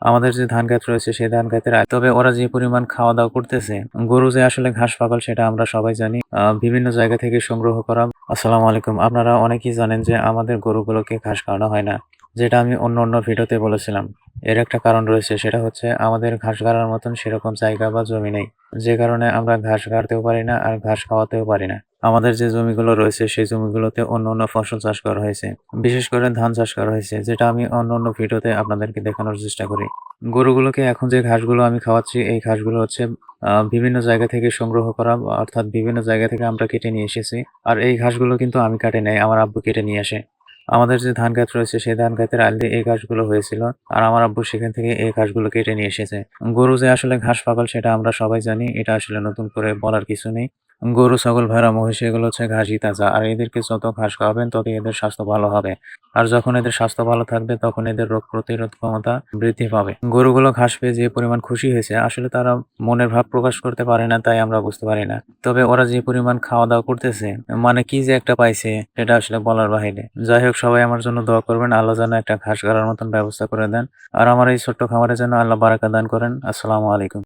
আমাদের যে ধান ক্ষেত রয়েছে সেই ধান ক্ষেতের তবে ওরা যে পরিমাণ খাওয়া দাওয়া করতেছে, গরু যে আসলে ঘাস পাগল সেটা আমরা সবাই জানি। বিভিন্ন জায়গা থেকে সংগ্রহ করা। আসসালামু আলাইকুম। আপনারা অনেকেই জানেন যে আমাদের গরুগুলোকে ঘাস খাওয়ানো হয় না, যেটা আমি অন্য ভিডিওতে বলেছিলাম। এর একটা কারণ রয়েছে, সেটা হচ্ছে আমাদের ঘাস গাড়ার মতন সেরকম জায়গা বা জমি নেই, যে কারণে আমরা ঘাস গাড়তেও পারি না আর ঘাস খাওয়াতেও পারি না। আমাদের যে জমিগুলো রয়েছে সেই জমিগুলোতে অন্য ফসল চাষ করা হয়েছে, বিশেষ করে ধান চাষ করা হয়েছে, যেটা আমি অন্য ভিডিওতে আপনাদেরকে দেখানোর চেষ্টা করি। গরুগুলোকে এখন যে ঘাসগুলো আমি খাওয়াচ্ছি এই ঘাসগুলো হচ্ছে বিভিন্ন জায়গা থেকে সংগ্রহ করা, অর্থাৎ বিভিন্ন জায়গা থেকে আমরা কেটে নিয়ে এসেছি। আর এই ঘাসগুলো কিন্তু আমি কাটি নাই, আমার আব্বু কেটে নিয়ে আসে। আমাদের যে ধান ক্ষেত রয়েছে সেই ধান ক্ষেতের আল দিয়ে এই ঘাসগুলো হয়েছিল, আর আমার আব্বু সেখান থেকে এই ঘাসগুলো কেটে নিয়ে এসেছে। গরু যে আসলে ঘাস পাগল সেটা আমরা সবাই জানি, এটা আসলে নতুন করে বলার কিছু নেই। গরু, ছাগল, ভেড়া, মহিষ এগুলো হচ্ছে ঘাসই তাজা, আর এদেরকে যত ঘাস খাওয়াবেন তত এদের স্বাস্থ্য ভালো হবে। আর যখন এদের স্বাস্থ্য ভালো থাকবে তখন এদের রোগ প্রতিরোধ ক্ষমতা বৃদ্ধি পাবে। গরুগুলো ঘাস পেয়ে যে পরিমাণ খুশি হয়েছে, আসলে তারা মনের ভাব প্রকাশ করতে পারে না, তাই আমরা বুঝতে পারি না। তবে ওরা যে পরিমাণ খাওয়া দাওয়া করতেছে, মানে কি যে একটা পাইছে সেটা আসলে বলার বাহিরে। যাই হোক, সবাই আমার জন্য দোয়া করবেন, আল্লাহ যেন একটা ঘাস গাড়ার মতন ব্যবস্থা করে দেন। আর আমার এই ছোট্ট খামারে যেন আল্লাহ বারাকা দান করেন। আসসালামু আলাইকুম।